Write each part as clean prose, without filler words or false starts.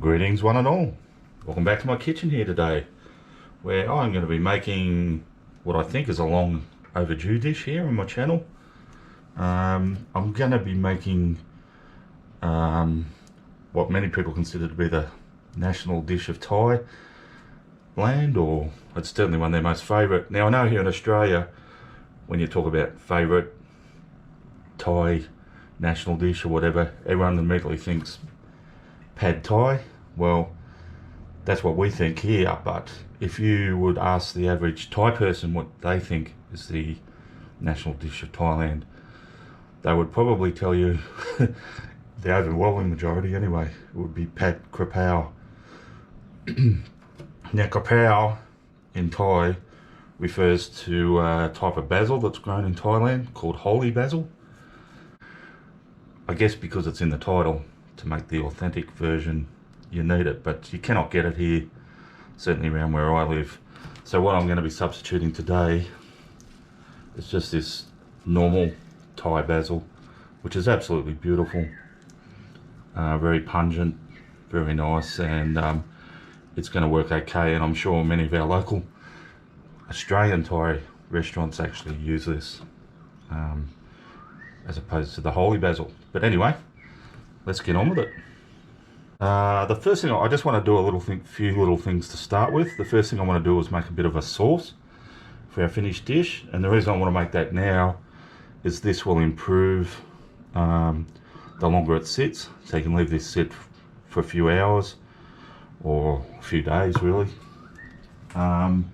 Greetings one and all. Welcome back to my kitchen here today, where I'm going to be making what I think is a long overdue dish here on my channel. I'm going to be making what many people consider to be the national dish of Thailand, or it's certainly one of their most favourite. Now I know here in Australia, when you talk about favourite Thai national dish or whatever, everyone immediately thinks pad Thai. Well, that's what we think here, but if you would ask the average Thai person what they think is the national dish of Thailand, they would probably tell you, the overwhelming majority anyway, it would be pad Krapow. Now Krapow in Thai refers to a type of basil that's grown in Thailand called holy basil. I guess because it's in the title, to make the authentic version you need it, but you cannot get it here, certainly around where I live. So what I'm going to be substituting today is just this normal Thai basil, which is absolutely beautiful, very pungent, very nice, and it's going to work okay. And I'm sure many of our local Australian Thai restaurants actually use this as opposed to the holy basil. But anyway, let's get on with it. The first thing, I just want to do a few little things to start with. The first thing I want to do is make a bit of a sauce for our finished dish, and the reason I want to make that now is this will improve the longer it sits. So you can leave this sit for a few hours or a few days really. I'll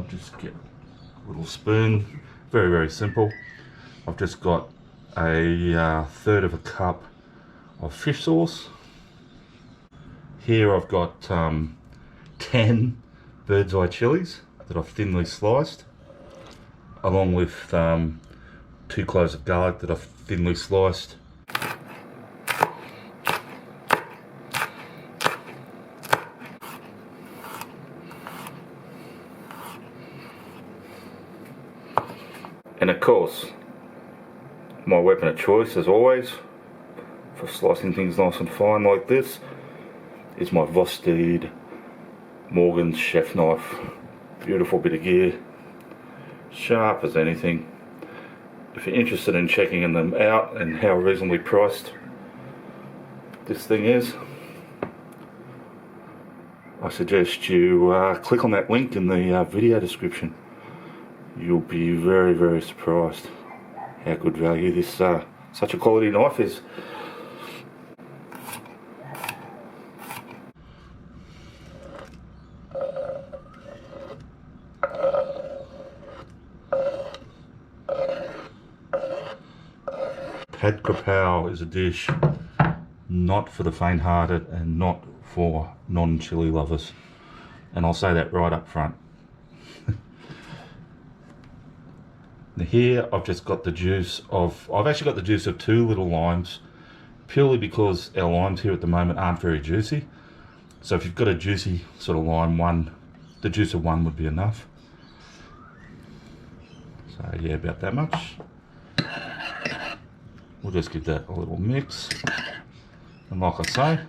just get a little spoon, very, very simple. I've just got a third of a cup of fish sauce. Here I've got 10 bird's eye chilies that I've thinly sliced, along with 2 cloves of garlic that I've thinly sliced. And of course, my weapon of choice, as always, for slicing things nice and fine like this, is my Vostede Morgan's chef knife. Beautiful bit of gear, sharp as anything. If you're interested in checking them out and how reasonably priced this thing is, I suggest you click on that link in the video description. You'll be very, very surprised how good value this such a quality knife is. Pad Krapow is a dish not for the faint-hearted and not for non-chili lovers, and I'll say that right up front. Now here I've just got the juice of, I've actually got the juice of 2 little limes, purely because our limes here at the moment aren't very juicy. So if you've got a juicy sort of lime, the juice of 1 would be enough. So yeah, about that much. We'll just give that a little mix. And like I say,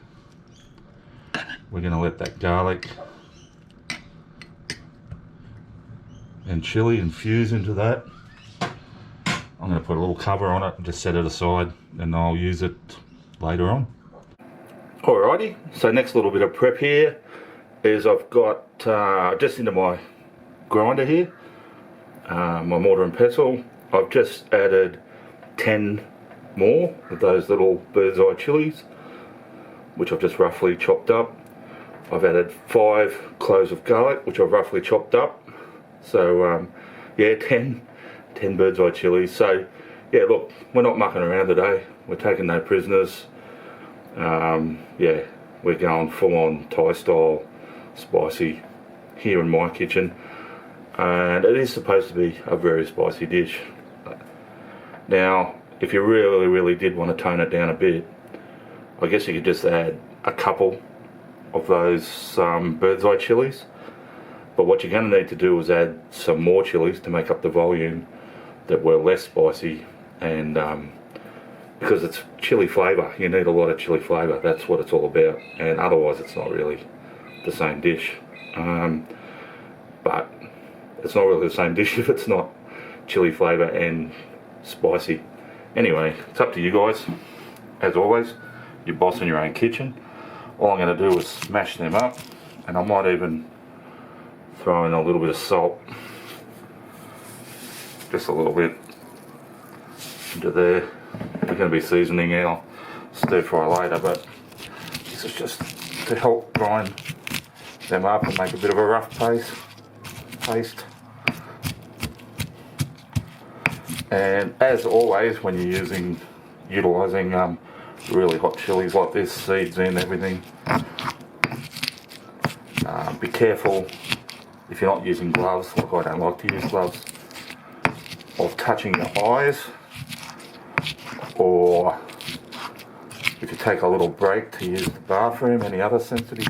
we're going to let that garlic and chili infuse into that. I'm going to put a little cover on it and just set it aside, and I'll use it later on. Alrighty, so next little bit of prep here is I've got just into my grinder here, my mortar and pestle, I've just added 10 more of those little bird's eye chilies, which I've just roughly chopped up. I've added 5 cloves of garlic, which I've roughly chopped up. So yeah, 10 bird's eye chilies. So yeah, look, we're not mucking around today. We're taking no prisoners. Yeah, we're going full on Thai style spicy here in my kitchen, and it is supposed to be a very spicy dish. Now if you really did want to tone it down a bit, I guess you could just add a couple of those bird's eye chilies, but what you're going to need to do is add some more chilies to make up the volume that were less spicy and because it's chili flavour. You need a lot of chili flavour. That's what it's all about. And otherwise, it's not really the same dish. But it's not really the same dish if it's not chili flavour and spicy. Anyway, it's up to you guys. As always, you're boss in your own kitchen. All I'm going to do is smash them up, and I might even throw in a little bit of salt, just a little bit into there. We're going to be seasoning our stir fry later, but this is just to help grind them up and make a bit of a rough paste. And as always, when you're utilising really hot chilies like this, seeds in, everything, be careful if you're not using gloves, like I don't like to use gloves, of touching your eyes, or if you take a little break to use the bathroom, any other sensitive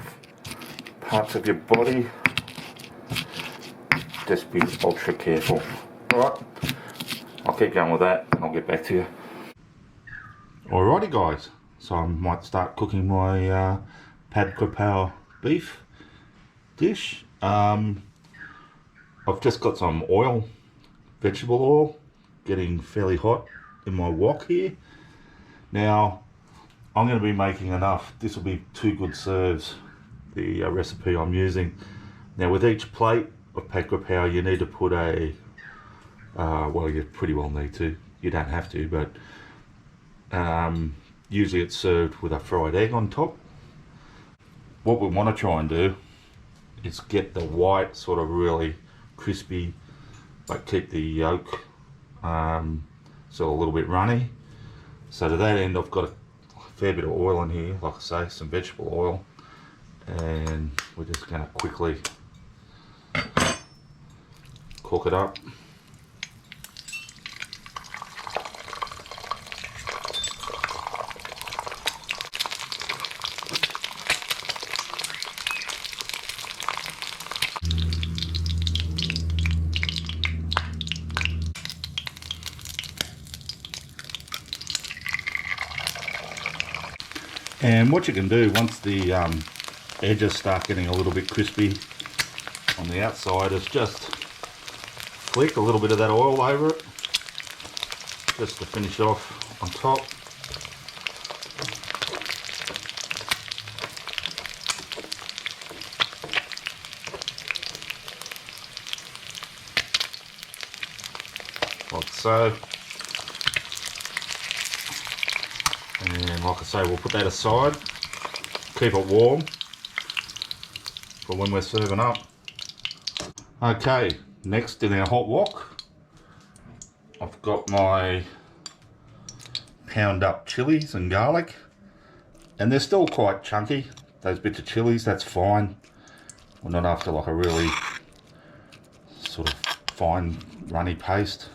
parts of your body, just be ultra careful. Alright, I'll keep going with that and I'll get back to you. Alrighty guys, so I might start cooking my pad Krapow beef dish. I've just got some oil, vegetable oil, getting fairly hot in my wok here. Now, I'm going to be making enough. This will be 2 good serves, the recipe I'm using. Now, with each plate of pad Krapow, you need to put a, well, you pretty well need to. You don't have to, but usually it's served with a fried egg on top. What we want to try and do is get the white sort of really crispy, but keep the yolk so a little bit runny. So to that end, I've got a fair bit of oil in here, like I say, some vegetable oil, and we're just going to quickly cook it up. And what you can do once the edges start getting a little bit crispy on the outside is just flick a little bit of that oil over it, just to finish off on top. Like so. And like I say, we'll put that aside, keep it warm for when we're serving up. Okay, next in our hot wok, I've got my pound up chilies and garlic, and they're still quite chunky, those bits of chilies. That's fine. We're not after like a really sort of fine runny paste.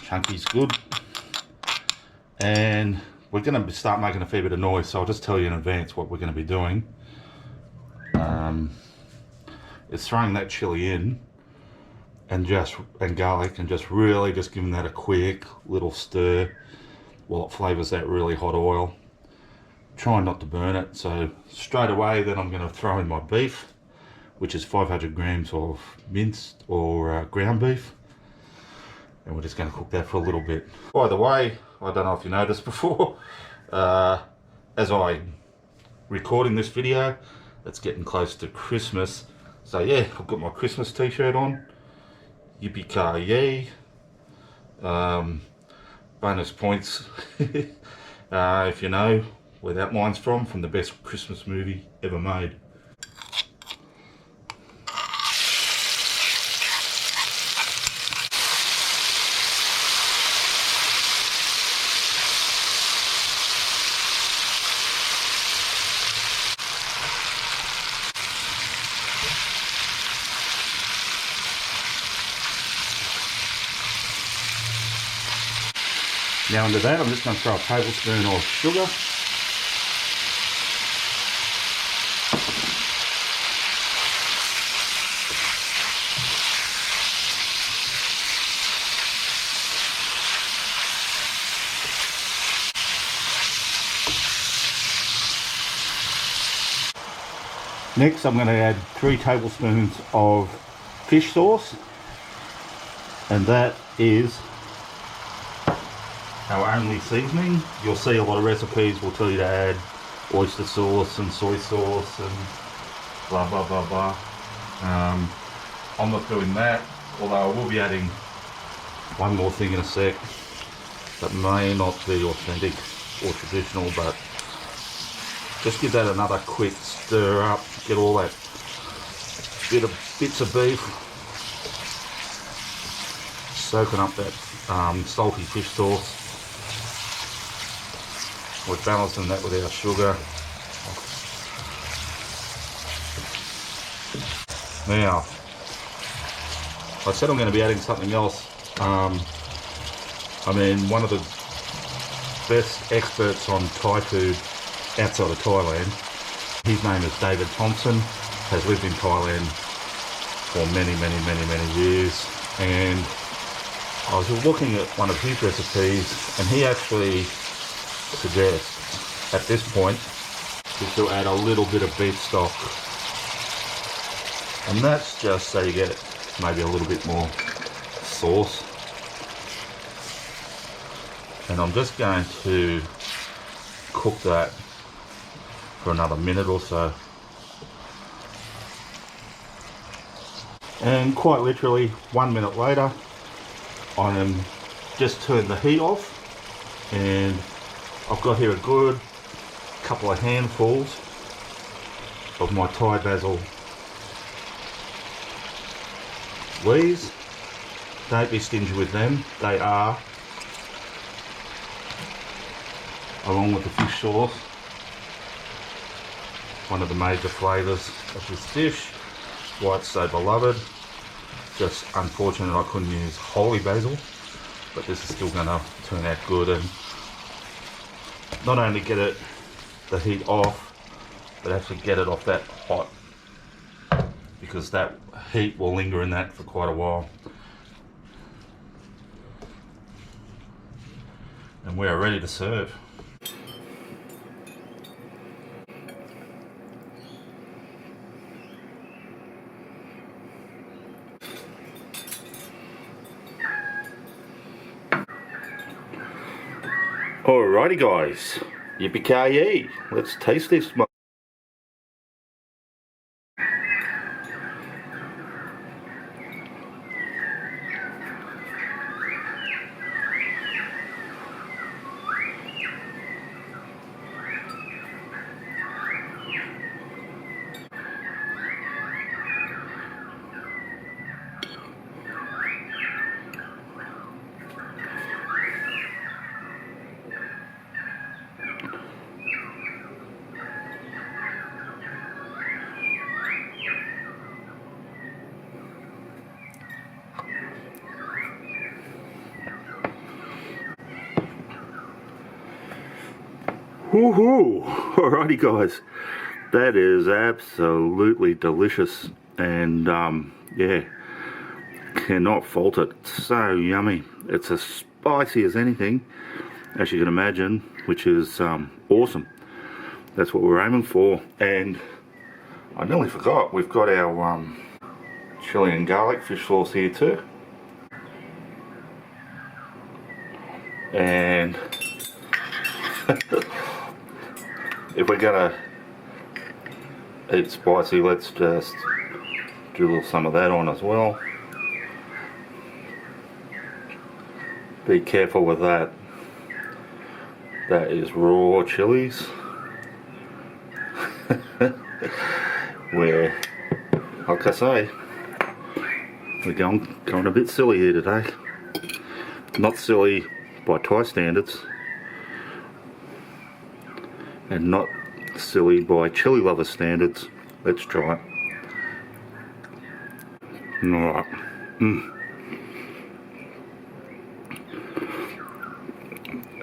Chunky's good. And we're going to start making a fair bit of noise, so I'll just tell you in advance what we're going to be doing. It's throwing that chili in and garlic, and just really just giving that a quick little stir while it flavours that really hot oil. Trying not to burn it. So straight away then I'm going to throw in my beef, which is 500 grams of minced or ground beef. And we're just going to cook that for a little bit. By the way, I don't know if you noticed before, as I'm recording this video, it's getting close to Christmas. So yeah, I've got my Christmas t-shirt on. Yippee-ki-yay. Bonus points if you know where that line's from the best Christmas movie ever made. Now into that, I'm just going to throw a tablespoon of sugar. Next I'm going to add 3 tablespoons of fish sauce, and that is our only seasoning. You'll see a lot of recipes will tell you to add oyster sauce and soy sauce and blah blah blah blah. I'm not doing that, although I will be adding one more thing in a sec that may not be authentic or traditional, but just give that another quick stir up, get all that bits of beef soaking up that salty fish sauce. We're balancing that with our sugar. Now, I said I'm going to be adding something else. I mean, one of the best experts on Thai food outside of Thailand, his name is David Thompson, has lived in Thailand for many years, and I was looking at one of his recipes, and he actually suggests at this point to add a little bit of beef stock, and that's just so you get maybe a little bit more sauce. And I'm just going to cook that for another minute or so. And quite literally 1 minute later, I am just turned the heat off, and I've got here a good couple of handfuls of my Thai basil leaves. Don't be stingy with them. They are, along with the fish sauce, one of the major flavours of this dish, why it's so beloved. Just unfortunate I couldn't use holy basil, but this is still going to turn out good and not only get the heat off, but actually get it off that hot, because that heat will linger in that for quite a while. And we are ready to serve. Alrighty guys, yippee-ki-yay, let's taste this. Woohoo! Alrighty guys, that is absolutely delicious, and yeah, cannot fault it. It's so yummy. It's as spicy as anything, as you can imagine, which is awesome. That's what we're aiming for. And I nearly forgot, we've got our chili and garlic fish sauce here too. And if we're gonna eat spicy, let's just drizzle some of that on as well. Be careful with that. That is raw chilies. Where, like I say, we're going a bit silly here today. Not silly by Thai standards, and not silly by chili lover standards. Let's try it. Alright.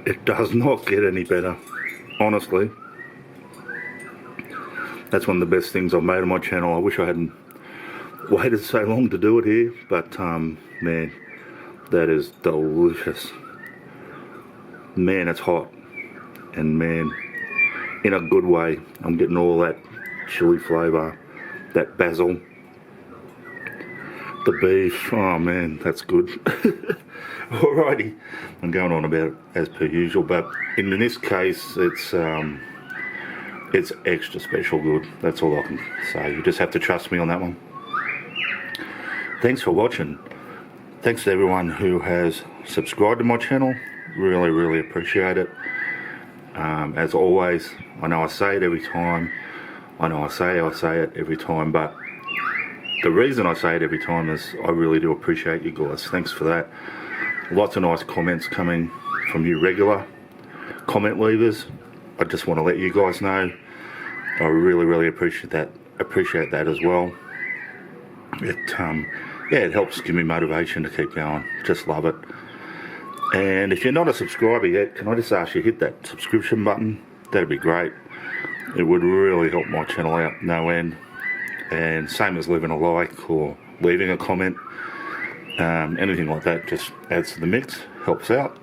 It does not get any better, honestly. That's one of the best things I've made on my channel. I wish I hadn't waited so long to do it here, but man, that is delicious. Man, it's hot, and man, in a good way. I'm getting all that chili flavour, that basil, the beef. Oh man, that's good. Alrighty, I'm going on about it as per usual, but in this case, it's extra special good. That's all I can say. You just have to trust me on that one. Thanks for watching. Thanks to everyone who has subscribed to my channel. Really, really appreciate it. As always, I know I say it every time. I know I say it every time, but the reason I say it every time is I really do appreciate you guys. Thanks for that. Lots of nice comments coming from you regular comment leavers. I just want to let you guys know I really, really appreciate that as well. It helps give me motivation to keep going. Just love it. And if you're not a subscriber yet, can I just ask you hit that subscription button? That'd be great. It would really help my channel out no end. And same as leaving a like or leaving a comment. Anything like that just adds to the mix, helps out.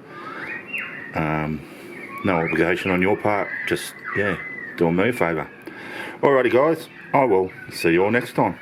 No obligation on your part, just doing me a favour. Alrighty guys, I will see you all next time.